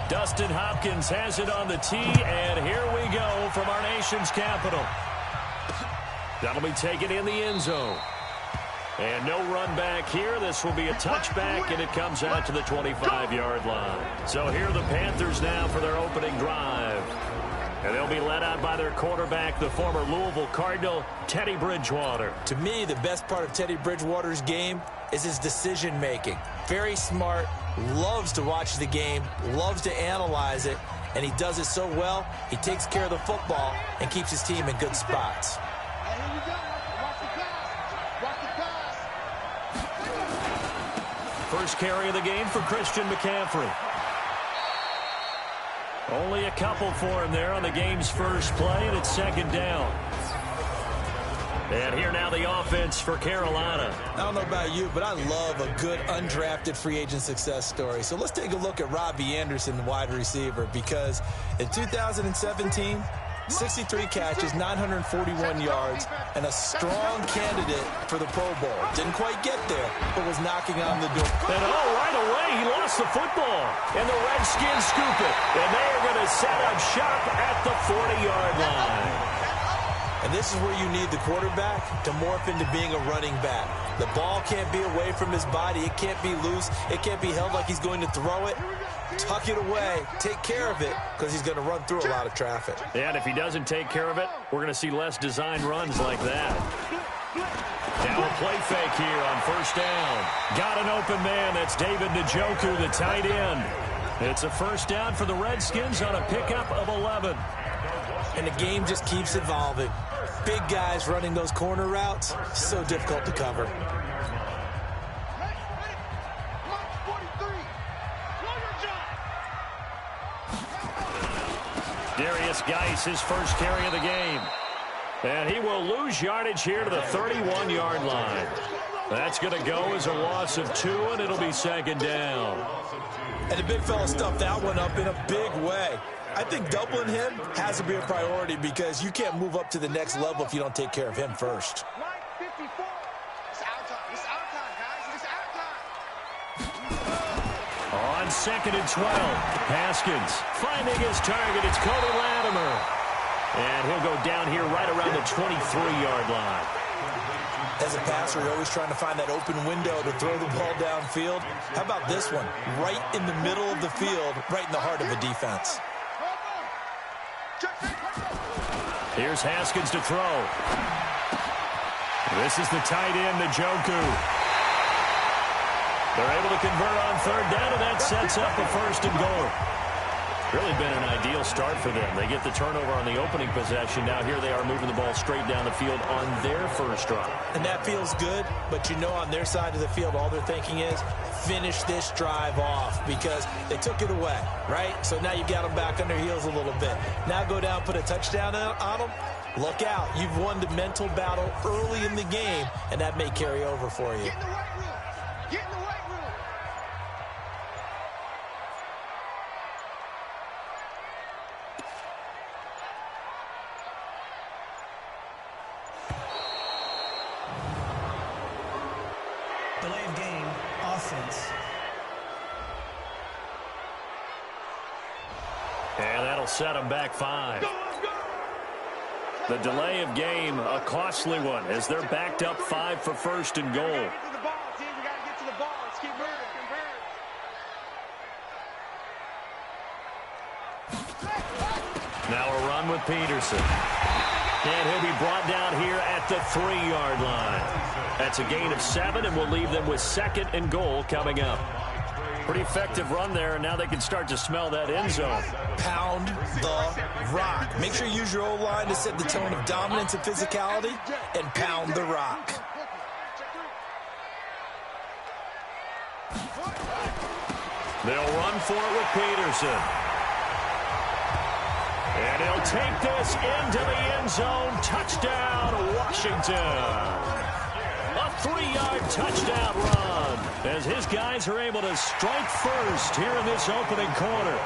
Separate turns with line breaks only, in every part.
Dustin Hopkins has it on the tee, and here we go from our nation's capital. That'll be taken in the end zone. And no run back here. This will be a touchback, and it comes out to the 25-yard line. So here are the Panthers now for their opening drive. And they'll be led out by their quarterback, the former Louisville Cardinal, Teddy Bridgewater.
To me, the best part of Teddy Bridgewater's game is his decision-making. Very smart, loves to watch the game, loves to analyze it, and he does it so well, he takes care of the football and keeps his team in good spots.
First carry of the game for Christian McCaffrey. Only a couple for him there on the game's first play, and it's second down. And here now the offense for Carolina.
I don't know about you, but I love a good undrafted free agent success story. So let's take a look at Robbie Anderson, the wide receiver, because in 2017, 63 catches, 941 yards, and a strong candidate for the Pro Bowl. Didn't quite get there, but was knocking on the door.
And right away, he lost the football. And the Redskins scoop it. And they are going to set up shop at the 40-yard line.
And this is where you need the quarterback to morph into being a running back. The ball can't be away from his body. It can't be loose. It can't be held like he's going to throw it. Tuck it away. Take care of it, because he's going to run through a lot of traffic.
Yeah, and if he doesn't take care of it, we're going to see less design runs like that. Now a play fake here on first down. Got an open man. That's David Njoku, the tight end. It's a first down for the Redskins on a pickup of 11.
And the game just keeps evolving. Big guys running those corner routes, so difficult to cover.
Darius Geis, his first carry of the game. And he will lose yardage here to the 31-yard line. That's going to go as a loss of 2, and it'll be second down.
And the big fella stuffed that one up in a big way. I think doubling him has to be a priority, because you can't move up to the next level if you don't take care of him first.
On second and 12, Haskins finding his target. It's Cody Latimer. And he'll go down here right around the 23-yard line.
As a passer, you're always trying to find that open window to throw the ball downfield. How about this one? Right in the middle of the field, right in the heart of a defense.
Here's Haskins to throw. This is the tight end, Njoku. They're able to convert on third down, and that sets up a first and goal. Really been an ideal start for them. They get the turnover on the opening possession. Now here they are moving the ball straight down the field on their first drive.
And that feels good, but you know on their side of the field, all they're thinking is finish this drive off, because they took it away, right? So now you've got them back on their heels a little bit. Now go down, put a touchdown on them. Look out. You've won the mental battle early in the game, and that may carry over for you.
Get in the right room. Get in the right room.
Delay of game, offense.
And that'll set them back 5. The delay of game, a costly one, as they're backed up 5 for first and goal. Now a run with Peterson. And he'll be brought down here at the 3-yard line. That's a gain of 7, and we'll leave them with second and goal coming up. Pretty effective run there, and now they can start to smell that end zone.
Pound the rock. Make sure you use your O-line to set the tone of dominance and physicality, and pound the rock.
They'll run for it with Peterson. And he'll take this into the end zone. Touchdown, Washington. A 3-yard touchdown run as his guys are able to strike first here in this opening quarter.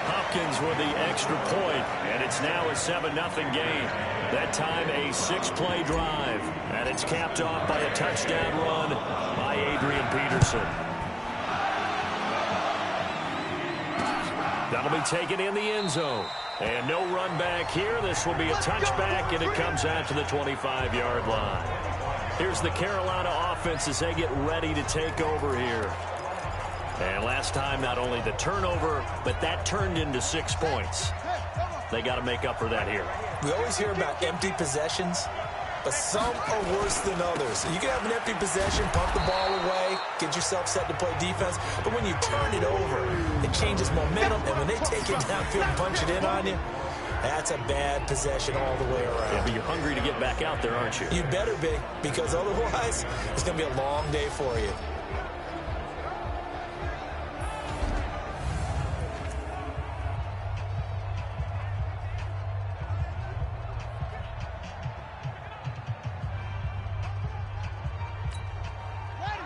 Hopkins with the extra point, and it's now a 7-0 game. That time a 6-play drive, and it's capped off by a touchdown run by Adrian Peterson. That'll be taken in the end zone. And no run back here. This will be a touchback, and it comes out to the 25-yard line. Here's the Carolina offense as they get ready to take over here. And last time, not only the turnover, but that turned into 6 points. They got to make up for that here.
We always hear about empty possessions, but some are worse than others. You can have an empty possession, pump the ball away, get yourself set to play defense, but when you turn it over, it changes momentum, and when they take it downfield and punch it in on you, that's a bad possession all the way around.
Yeah, but you're hungry to get back out there, aren't you?
You better be, because otherwise, it's going to be a long day for you.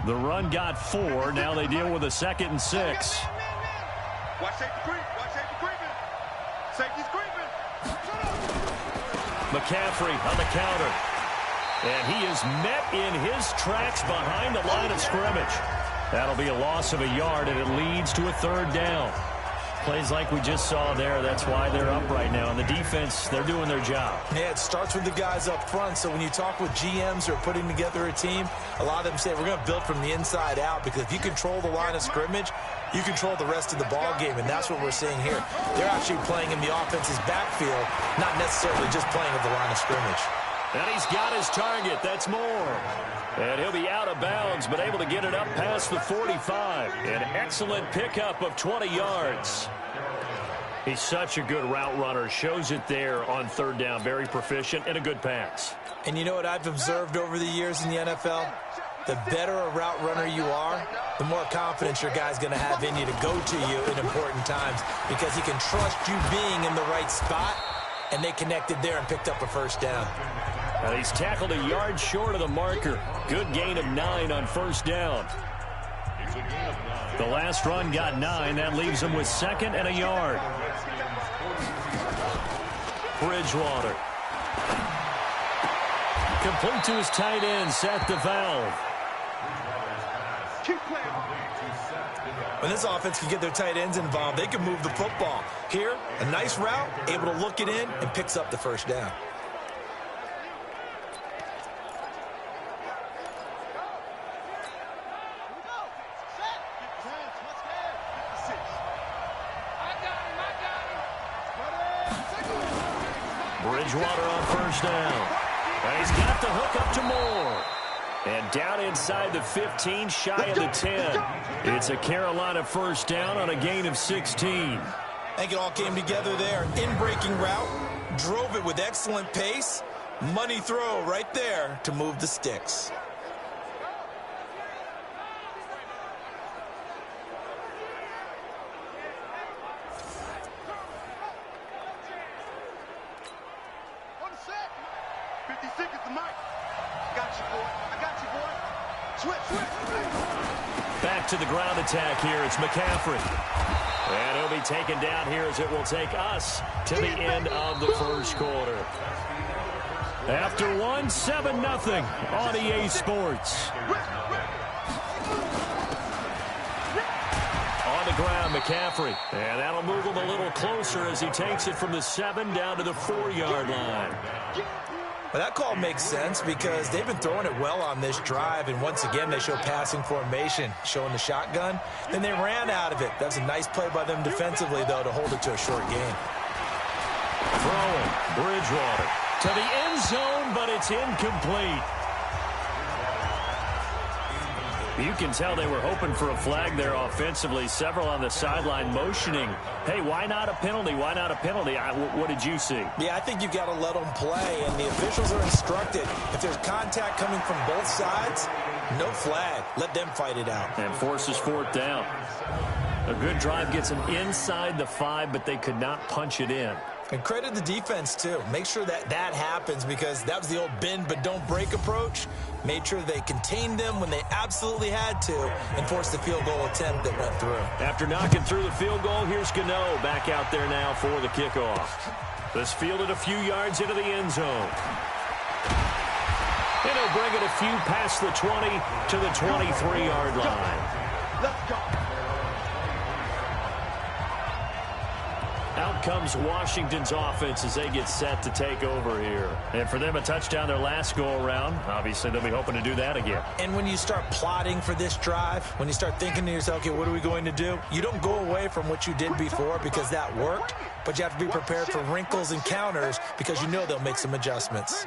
The run got 4. Now they deal with a 2nd and 6.
Watch safety creep. Watch safety creeping. Safety's creeping.
McCaffrey on the counter. And he is met in his tracks behind the line of scrimmage. That'll be a loss of a yard, and it leads to a 3rd down. Plays like we just saw there. That's why they're up right now. And the defense, they're doing their job.
Yeah, it starts with the guys up front. So when you talk with GMs who are putting together a team, a lot of them say we're going to build from the inside out, because if you control the line of scrimmage, you control the rest of the ball game, and that's what we're seeing here. They're actually playing in the offense's backfield, not necessarily just playing at the line of scrimmage.
And he's got his target. That's more. And he'll be out of bounds, but able to get it up past the 45. An excellent pickup of 20 yards. He's such a good route runner. Shows it there on 3rd down. Very proficient and a good pass.
And you know what I've observed over the years in the NFL? The better a route runner you are, the more confidence your guy's going to have in you to go to you in important times, because he can trust you being in the right spot, and they connected there and picked up a 1st down.
And he's tackled a yard short of the marker. Good gain of 9 on 1st down. The last run got 9. That leaves him with 2nd and a yard. Bridgewater. Complete to his tight end, Seth DeValve.
When this offense can get their tight ends involved, they can move the football. Here, a nice route, able to look it in, and picks up the 1st down.
Bridgewater on 1st down. And he's got the hook up to Moore. And down inside the 15, shy of the 10. It's a Carolina 1st down on a gain of 16.
I think it all came together there. In-breaking route, drove it with excellent pace. Money throw right there to move the sticks.
Back to the ground attack here. It's McCaffrey. And he'll be taken down here as it will take us to the end of the 1st quarter. After 1, 7-0 on EA Sports. On the ground, McCaffrey. And that'll move him a little closer as he takes it from the 7 down to the 4-yard line.
Well, that call makes sense because they've been throwing it well on this drive, and once again they show passing formation, showing the shotgun. Then they ran out of it. That was a nice play by them defensively, though, to hold it to a short gain.
Throwing, Bridgewater to the end zone, but it's incomplete. You can tell they were hoping for a flag there offensively. Several on the sideline motioning. Hey, why not a penalty? Why not a penalty? What did you see?
Yeah, I think you've got to let them play, and the officials are instructed. If there's contact coming from both sides, no flag. Let them fight it out.
And forces 4th down. A good drive gets them inside the 5, but they could not punch it in.
And credit the defense, too. Make sure that happens, because that was the old bend but don't break approach. Made sure they contained them when they absolutely had to and forced the field goal attempt that went through.
After knocking through the field goal, here's Gano back out there now for the kickoff. This fielded a few yards into the end zone. And he'll bring it a few past the 20 to the 23 yard line.
Let's go.
Out comes Washington's offense as they get set to take over here. And for them, a touchdown their last go-around. Obviously, they'll be hoping to do that again.
And when you start plotting for this drive, when you start thinking to yourself, okay, what are we going to do? You don't go away from what you did before because that worked, but you have to be prepared for wrinkles and counters because you know they'll make some adjustments.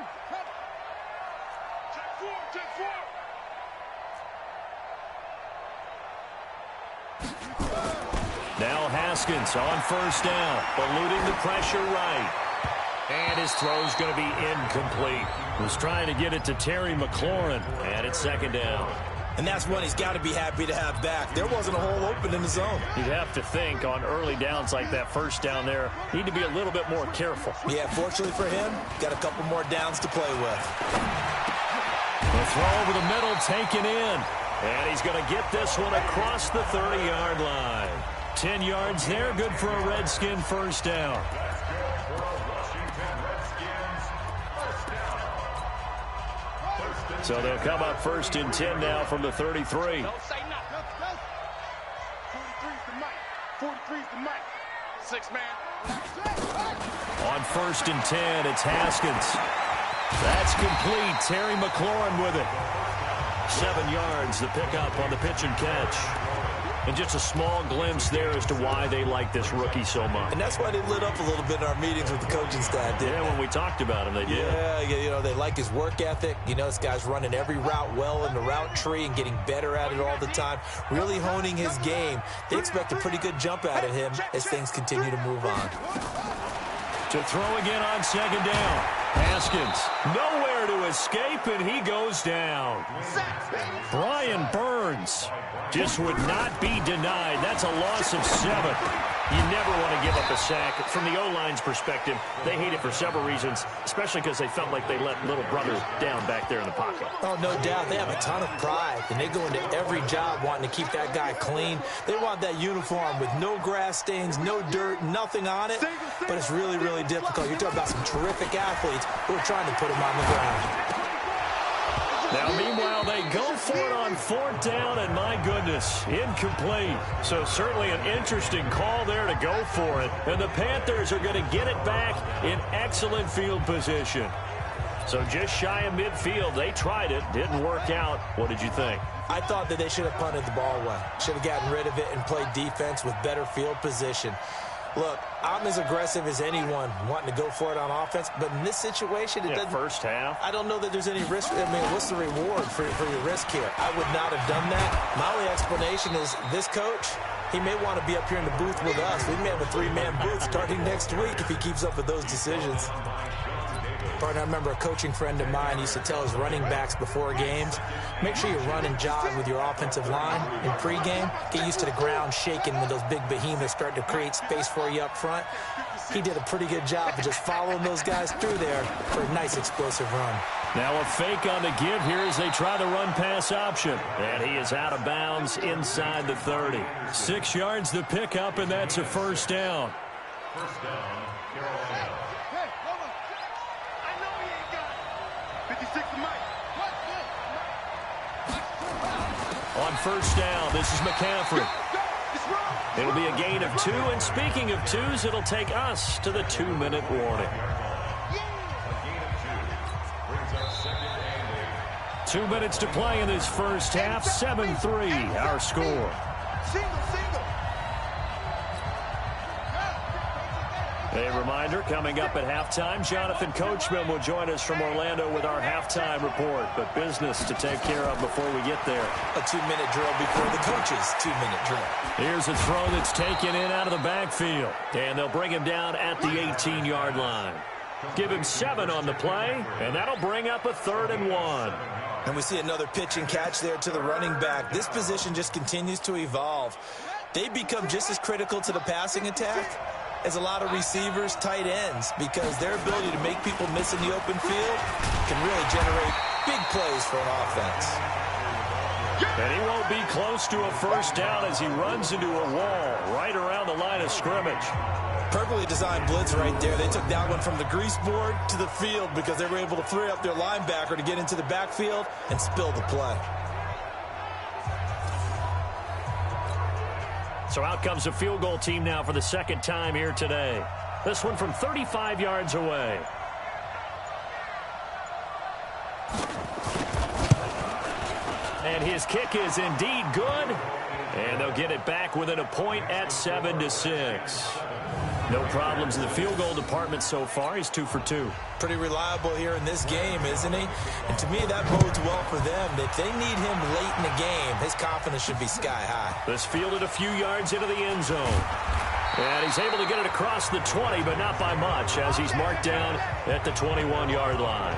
Now Haskins on first down, eluding the pressure right. And his throw's going to be incomplete. Was trying to get it to Terry McLaurin, and it's second down.
And that's one he's got to be happy to have back. There wasn't a hole open in the zone.
You'd have to think on early downs like that first down there, need to be a little bit more careful.
Yeah, fortunately for him, got a couple more downs to play with.
The throw over the middle taken in. And he's going to get this one across the 30-yard line. 10 yards there, good for a Redskin first down. So they'll come up first and 10 now from the 33.
Don't say nothing. 43's the mic. 43's the mic. 6 man.
On first and 10, it's Haskins. That's complete. Terry McLaurin with it. 7 yards, the pickup on the pitch and catch. And just a small glimpse there as to why they like this rookie so much.
And that's why they lit up a little bit in our meetings with the coaching staff, didn't
they?
When
we talked about him, they did.
Yeah, you know, they like his work ethic. You know, this guy's running every route well in the route tree and getting better at it all the time, really honing his game. They expect a pretty good jump out of him as things continue to move on.
To throw again on second down. Haskins, nowhere to escape, and he goes down. Brian Burns just would not be denied. That's a loss of 7. You never want to give up a sack. From the O-line's perspective, they hate it for several reasons, especially because they felt like they let little brother down back there in the pocket.
Oh, no doubt. They have a ton of pride, and they go into every job wanting to keep that guy clean. They want that uniform with no grass stains, no dirt, nothing on it, but it's really, really difficult. You're talking about some terrific athletes who are trying to put him on the ground.
Now, meanwhile, they go for it on fourth down, and my goodness, incomplete. So certainly an interesting call there to go for it. And the Panthers are going to get it back in excellent field position. So just shy of midfield. They tried it. Didn't work out. What did you think?
I thought that they should have punted the ball away. Should have gotten rid of it and played defense with better field position. Look, I'm as aggressive as anyone wanting to go for it on offense, but in this situation, it doesn't.
First half.
I don't know that there's any risk. I mean, what's the reward for your risk here? I would not have done that. My only explanation is this coach, he may want to be up here in the booth with us. We may have a 3-man booth starting next week if he keeps up with those decisions. Partner, I remember a coaching friend of mine used to tell his running backs before games, make sure you run and jog with your offensive line in pregame. Get used to the ground shaking when those big behemoths start to create space for you up front. He did a pretty good job of just following those guys through there for a nice explosive run.
Now a fake on the give here as they try the run-pass option. And he is out of bounds inside the 30. 6 yards the pickup, and that's a first down.
First down, Carolina.
On first down, this is McCaffrey. It'll be a gain of 2, and speaking of 2s, it'll take us to the 2-minute warning. 2 minutes to play in this first half, 7-3, our score. A reminder, coming up at halftime, Jonathan Coachman will join us from Orlando with our halftime report. But business to take care of before we get there.
A 2-minute drill before the coach's 2-minute drill.
Here's a throw that's taken in out of the backfield. And they'll bring him down at the 18-yard line. Give him 7 on the play, and that'll bring up a 3rd and 1.
And we see another pitch and catch there to the running back. This position just continues to evolve. They become just as critical to the passing attack as a lot of receivers, tight ends, because their ability to make people miss in the open field can really generate big plays for an offense.
And he won't be close to a first down as he runs into a wall right around the line of scrimmage.
Perfectly designed blitz right there. They took that one from the grease board to the field because they were able to free up their linebacker to get into the backfield and spill the play.
So out comes the field goal team now for the second time here today. This one from 35 yards away. And his kick is indeed good. And they'll get it back within a point at 7-6. No problems in the field goal department so far. He's 2 for 2.
Pretty reliable here in this game, isn't he? And to me, that bodes well for them. If they need him late in the game, his confidence should be sky high.
This fielded a few yards into the end zone. And he's able to get it across the 20, but not by much, as he's marked down at the 21-yard line.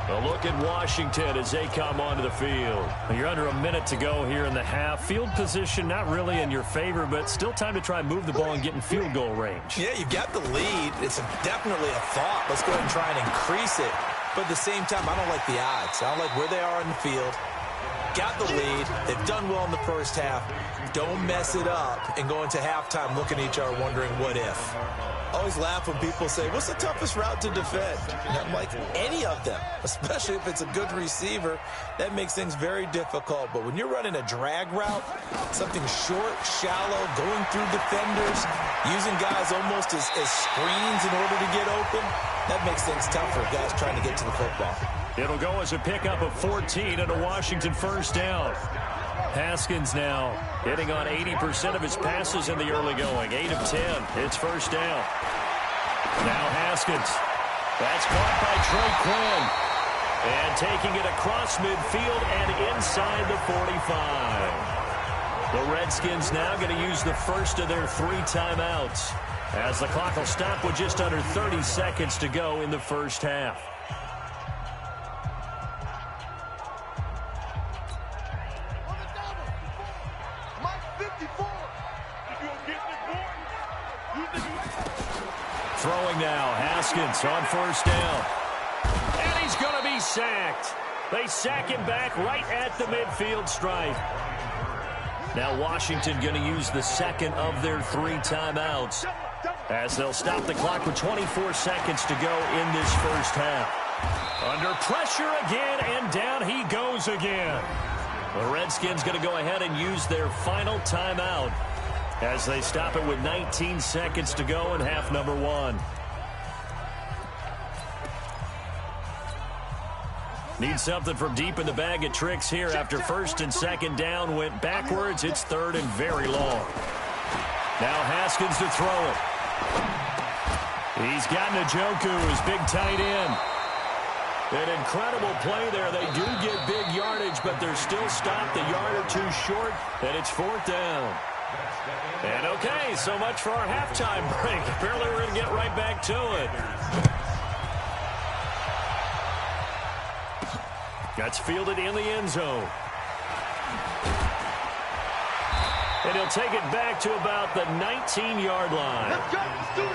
A look at Washington as they come onto the field. You're under a minute to go here in the half. Field position not really in your favor, but still time to try and move the ball and get in field goal range.
Yeah, you've got the lead. It's definitely a thought. Let's go ahead and try and increase it. But at the same time, I don't like the odds. I don't like where they are in the field. Got the lead. They've done well in the first half. Don't mess it up and go into halftime looking at each other wondering what if. Always laugh when people say, what's the toughest route to defend? And I'm like, any of them, especially if it's a good receiver. That makes things very difficult. But when you're running a drag route, something short, shallow, going through defenders, using guys almost as screens in order to get open, that makes things tough for guys trying to get to the football.
It'll go as a pickup of 14 and a Washington first down. Haskins now hitting on 80% of his passes in the early going. 8 of 10. It's first down. Now Haskins. That's caught by Trey Quinn. And taking it across midfield and inside the 45. The Redskins now going to use the first of their 3 timeouts, as the clock will stop with just under 30 seconds to go in the first half. Throwing now, Haskins on first down. And he's going to be sacked. They sack him back right at the midfield stripe. Now Washington going to use the second of their 3 timeouts, as they'll stop the clock with 24 seconds to go in this first half. Under pressure again, and down he goes again. The Redskins going to go ahead and use their final timeout, as they stop it with 19 seconds to go in half number 1. Need something from deep in the bag of tricks here after first and second down went backwards. It's third and very long. Now Haskins to throw it. He's got Njoku, his big tight end. An incredible play there. They do get big yardage, but they're still stopped a yard or 2 short, and it's 4th down. And okay, so much for our halftime break. Apparently we're going to get right back to it. That's fielded in the end zone. And he'll take it back to about the 19-yard line.
Let's go. Let's do it.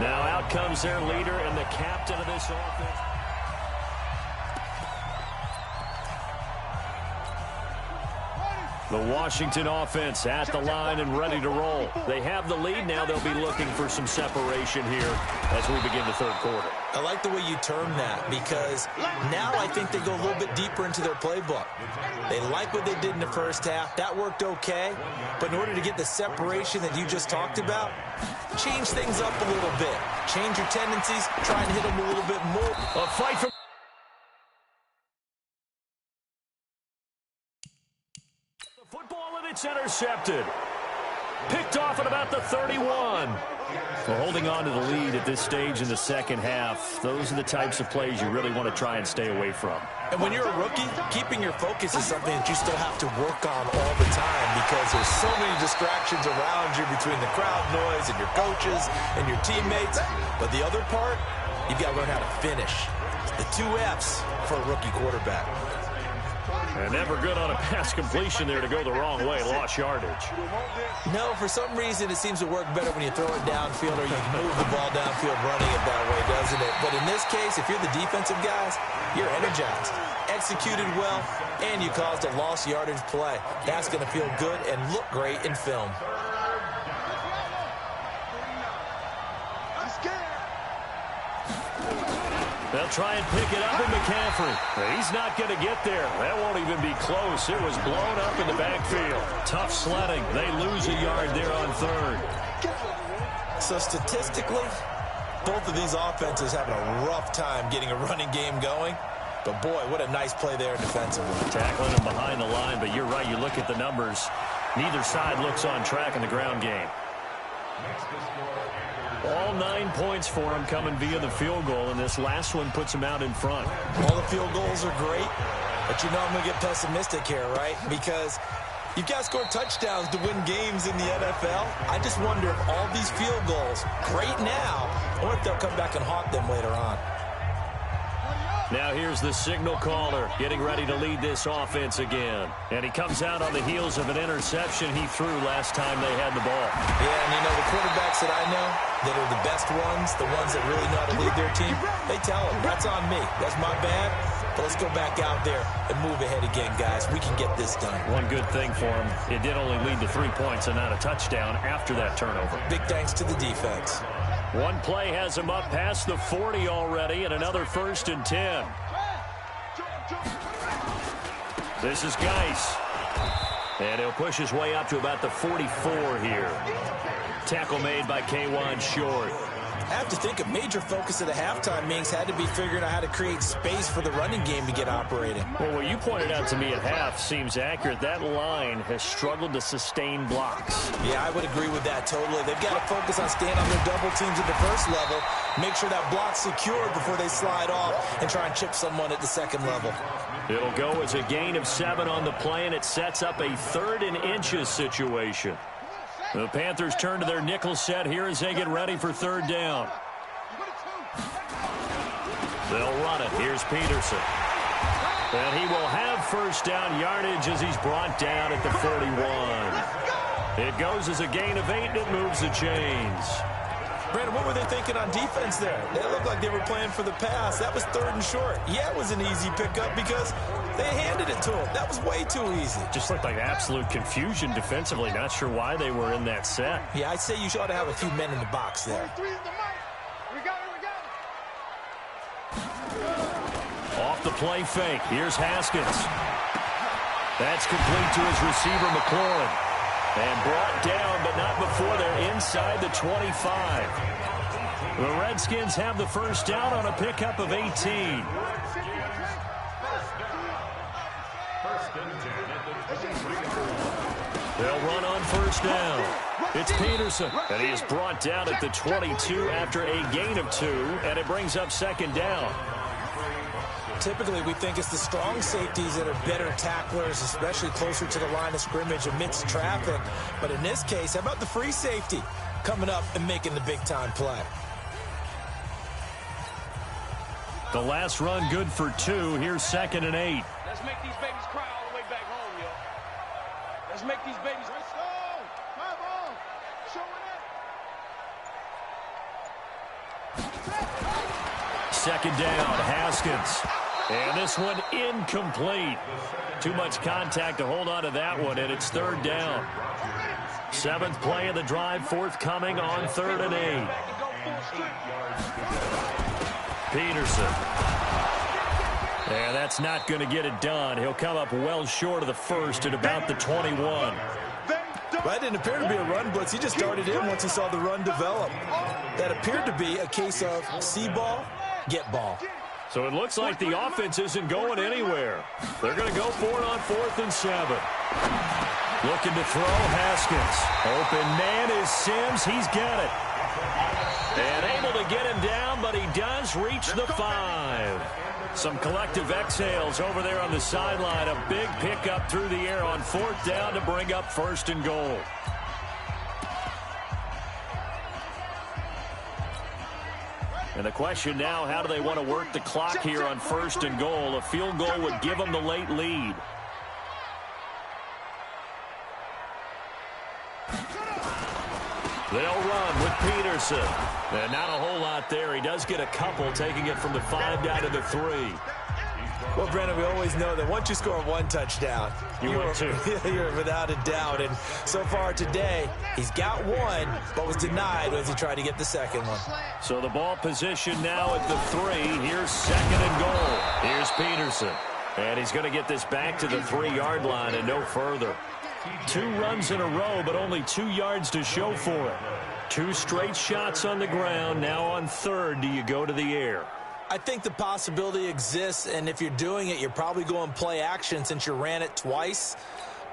Now out comes their leader and the captain of this offense. The Washington offense at the line and ready to roll. They have the lead. Now they'll be looking for some separation here as we begin the third quarter.
I like the way you term that, because now I think they go a little bit deeper into their playbook. They like what they did in the first half. That worked okay. But in order to get the separation that you just talked about, change things up a little bit. Change your tendencies. Try and hit them a little bit more.
A fight for... Football, and it's intercepted. Picked off at about the 31. Well, holding on to the lead at this stage in the second half, those are the types of plays you really want to try and stay away from.
And when you're a rookie, keeping your focus is something that you still have to work on all the time, because there's so many distractions around you between the crowd noise and your coaches and your teammates. But the other part, you've got to learn how to finish. The 2 F's for a rookie quarterback.
And never good on a pass completion there to go the wrong way. Lost yardage.
No, for some reason it seems to work better when you throw it downfield or you move the ball downfield running it that way, doesn't it? But in this case, if you're the defensive guys, you're energized, executed well, and you caused a lost yardage play. That's going to feel good and look great in film.
They'll try and pick it up in McCaffrey. He's not going to get there. That won't even be close. It was blown up in the backfield. Tough sledding. They lose a yard there on third.
So statistically, both of these offenses having a rough time getting a running game going. But, boy, what a nice play there defensively.
Tackling him behind the line, but you're right. You look at the numbers. Neither side looks on track in the ground game. All 9 points for him coming via the field goal, and this last one puts him out in front.
All the field goals are great, but you know I'm going to get pessimistic here, right? Because you've got to score touchdowns to win games in the NFL. I just wonder if all these field goals, great now, or if they'll come back and haunt them later on.
Now here's the signal caller getting ready to lead this offense again. And he comes out on the heels of an interception he threw last time they had the ball.
Yeah, and you know, the quarterbacks that I know that are the best ones, the ones that really know how to lead their team, they tell them, that's on me. That's my bad. But let's go back out there and move ahead again, guys. We can get this done.
One good thing for him, it did only lead to 3 points and not a touchdown after that turnover.
Big thanks to the defense.
One play has him up past the 40 already, and another 1st and 10. This is Geis. And he'll push his way up to about the 44 here. Tackle made by K'Wan Short.
I have to think a major focus of the halftime, Minks, had to be figuring out how to create space for the running game to get operating.
Well, what you pointed out to me at half seems accurate. That line has struggled to sustain blocks.
Yeah, I would agree with that totally. They've got to focus on staying on their double teams at the first level, make sure that block's secure before they slide off and try and chip someone at the second level.
It'll go as a gain of 7 on the play, and it sets up a 3rd and inches situation. The Panthers turn to their nickel set here as they get ready for 3rd down. They'll run it. Here's Peterson. And he will have 1st down yardage as he's brought down at the 41. It goes as a gain of 8, and it moves the chains.
Brandon, what were they thinking on defense there? They looked like they were playing for the pass. That was 3rd and short. Yeah, it was an easy pickup because they handed it to him. That was way too easy.
Just looked like absolute confusion defensively. Not sure why they were in that set.
Yeah, I'd say you ought to have a few men in the box there.
Off the play fake. Here's Haskins. That's complete to his receiver, McLaurin. And brought down, but not before they're inside the 25. The Redskins have the 1st down on a pickup of 18. They'll run on 1st down. It's Peterson, and he is brought down at the 22 after a gain of 2, and it brings up 2nd down.
Typically, we think it's the strong safeties that are better tacklers, especially closer to the line of scrimmage amidst traffic. But in this case, how about the free safety coming up and making the big-time play?
The last run good for 2. Here's 2nd and 8.
Let's make these babies cry all the way back home, yo. Let's make these babies. Let's go. Come on. Show it.
2nd down, Haskins. And this one incomplete. Too much contact to hold on to that one, and it's 3rd down. 7th play of the drive forthcoming on 3rd and 8. Peterson. And that's not going to get it done. He'll come up well short of the 1st at about the 21.
Well, that didn't appear to be a run blitz. He just started in once he saw the run develop. That appeared to be a case of see ball, get ball.
So it looks like the offense isn't going anywhere. They're going to go for it on 4th and 7. Looking to throw, Haskins. Open man is Sims. He's got it. And able to get him down, but he does reach the 5. Some collective exhales over there on the sideline. A big pickup through the air on 4th down to bring up 1st and goal. And the question now, how do they want to work the clock here on 1st and goal? A field goal would give them the late lead. They'll run with Peterson. And not a whole lot there. He does get a couple, taking it from the 5 down to the 3.
Well, Brandon, we always know that once you score one touchdown,
you're
without a doubt. And so far today, he's got one, but was denied as he tried to get the second one.
So the ball position now at the 3. Here's 2nd and goal. Here's Peterson. And he's going to get this back to the 3-yard line and no further. 2 runs in a row, but only 2 yards to show for it. 2 straight shots on the ground. Now on 3rd, do you go to the air?
I think the possibility exists, and if you're doing it, you're probably going play action since you ran it twice.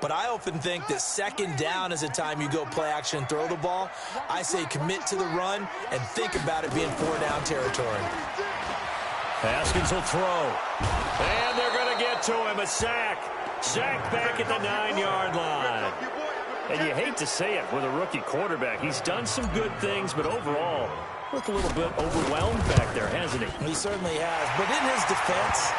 But I often think that 2nd down is the time you go play action and throw the ball. I say commit to the run and think about it being 4-down territory.
Haskins will throw. And they're going to get to him. A sack. Sack back at the 9-yard line. And you hate to say it with a rookie quarterback. He's done some good things, but overall, looked a little bit overwhelmed back there, hasn't he?
He certainly has. But in his defense,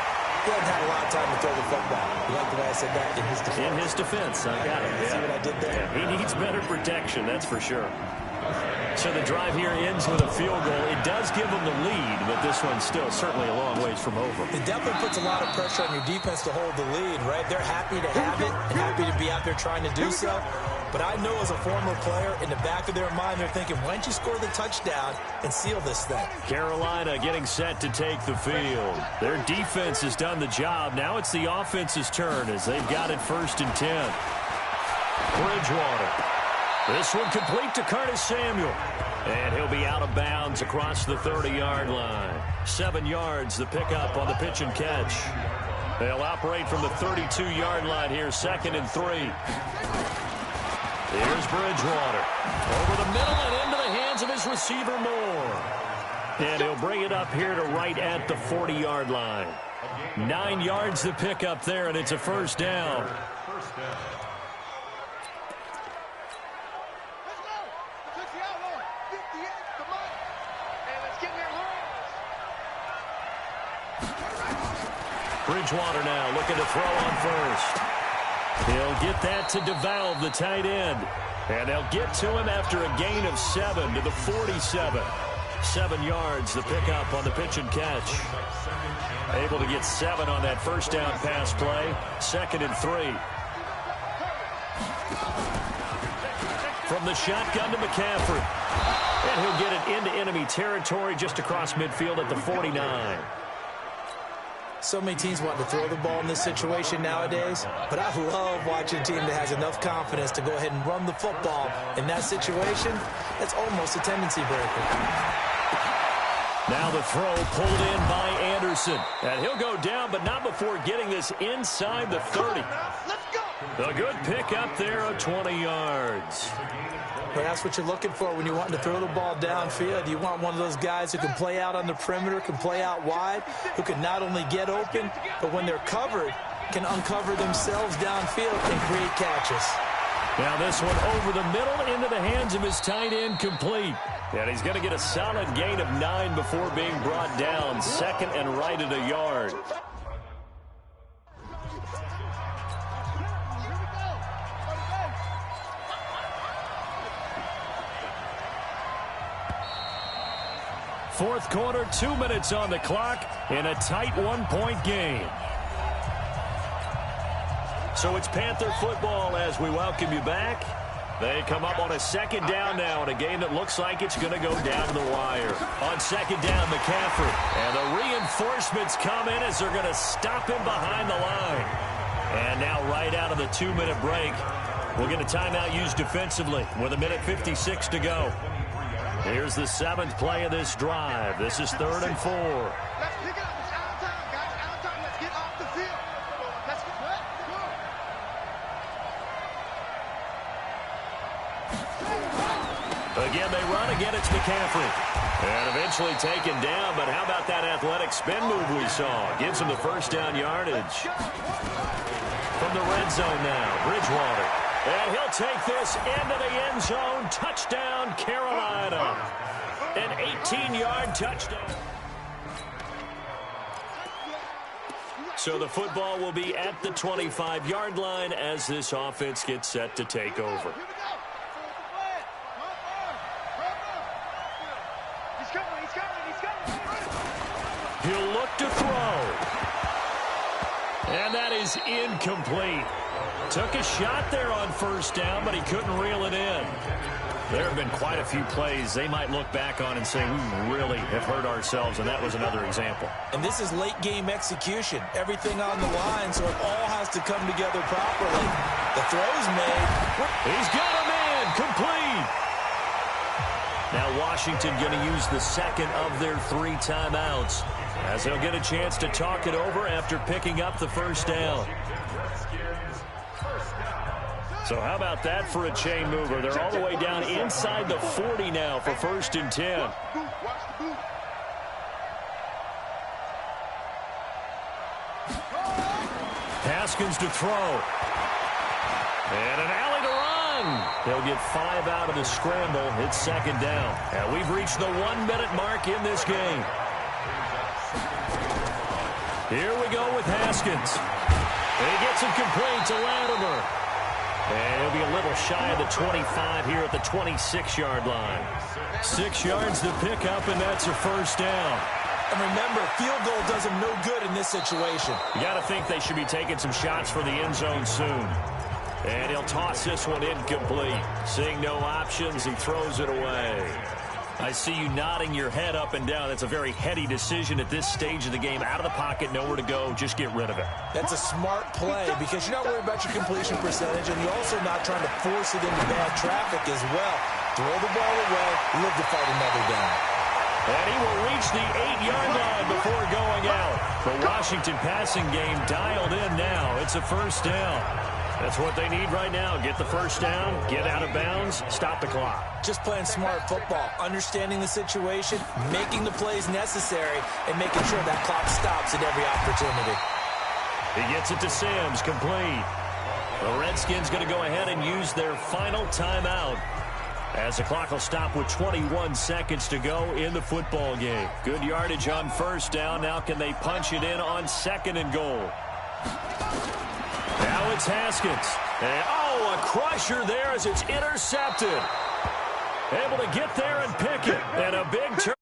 he hasn't had a lot of time to throw the football. You like the way I said that? In his defense.
In his defense. I got it. Yeah.
See what I did there?
Yeah, he needs better protection, that's for sure. So the drive here ends with a field goal. It does give them the lead, but this one's still certainly a long ways from over.
It definitely puts a lot of pressure on your defense to hold the lead, right? They're happy to have it and happy to be out there trying to do so. But I know as a former player, in the back of their mind, they're thinking, why don't you score the touchdown and seal this thing?
Carolina getting set to take the field. Their defense has done the job. Now it's the offense's turn as they've got it 1st and 10. Bridgewater. This one complete to Curtis Samuel. And he'll be out of bounds across the 30-yard line. 7 yards, the pickup on the pitch and catch. They'll operate from the 32-yard line here, 2nd and 3. Here's Bridgewater. Over the middle and into the hands of his receiver, Moore. And he'll bring it up here to right at the 40-yard line. 9 yards the pickup there, and it's a 1st down. Bridgewater now looking to throw on 1st. He'll get that to DeValve, the tight end. And they'll get to him after a gain of 7 to the 47. 7 yards, the pickup on the pitch and catch. Able to get 7 on that 1st down pass play. 2nd and 3. From the shotgun to McCaffrey. And he'll get it into enemy territory just across midfield at the 49.
So many teams want to throw the ball in this situation nowadays, but I love watching a team that has enough confidence to go ahead and run the football in that situation. That's almost a tendency breaker.
Now the throw pulled in by Anderson. And he'll go down, but not before getting this inside the 30. A good pickup there of 20 yards.
But that's what you're looking for when you're wanting to throw the ball downfield. You want one of those guys who can play out on the perimeter, can play out wide, who can not only get open, but when they're covered, can uncover themselves downfield and create catches.
Now this one over the middle into the hands of his tight end, complete. And he's going to get a solid gain of 9 before being brought down. 2nd and right at a yard. Fourth quarter, 2 minutes on the clock in a tight 1-point game. So it's Panther football as we welcome you back. They come up on a 2nd down now in a game that looks like it's going to go down the wire. On 2nd down, McCaffrey. And the reinforcements come in as they're going to stop him behind the line. And now right out of the 2-minute break, we'll get a timeout used defensively with 1:56 to go. Here's the 7th play of this drive. This is 3rd and 4.
Let's pick it up. It's out of time, guys. Out of time. Let's get off the field. Let's get
Again, they run. Again, it's McCaffrey. And eventually taken down, but how about that athletic spin move we saw? Gives him the 1st down yardage. From the red zone now, Bridgewater. And he'll take this into the end zone. Touchdown, Carolina. An 18-yard touchdown. So the football will be at the 25-yard line as this offense gets set to take over. He'll look to throw. And that is incomplete. Took a shot there on first down, but he couldn't reel it in. There have been quite a few plays they might look back on and say, we really have hurt ourselves, and that was another example.
And this is late-game execution. Everything on the line, so it all has to come together properly. The throw's made.
He's got a man complete. Now Washington going to use the second of their 3 timeouts, as they'll get a chance to talk it over after picking up the first down. So how about that for a chain mover? They're all the way down inside the 40 now for 1st and 10. Haskins to throw. And an alley to run. They'll get 5 out of the scramble. It's 2nd down. And we've reached the 1-minute mark in this game. Here we go with Haskins. And he gets it complete to Latimer. And he'll be a little shy of the 25 here at the 26-yard line. 6 yards to pick up, and that's a 1st down.
And remember, field goal does them no good in this situation.
You got to think they should be taking some shots for the end zone soon. And he'll toss this one incomplete. Seeing no options, he throws it away. I see you nodding your head up and down. That's a very heady decision at this stage of the game. Out of the pocket, nowhere to go. Just get rid of it.
That's a smart play because you're not worried about your completion percentage, and you're also not trying to force it into bad traffic as well. Throw the ball away, live to fight another down.
And he will reach the 8-yard line before going out. The Washington passing game dialed in now. It's a 1st down. That's what they need right now. Get the 1st down, get out of bounds, stop the clock.
Just playing smart football, understanding the situation, making the plays necessary, and making sure that clock stops at every opportunity.
He gets it to Sims, complete. The Redskins going to go ahead and use their final timeout, as the clock will stop with 21 seconds to go in the football game. Good yardage on 1st down. Now can they punch it in on 2nd and goal? Now it's Haskins. And, a crusher there as it's intercepted. Able to get there and pick it. And a big turn.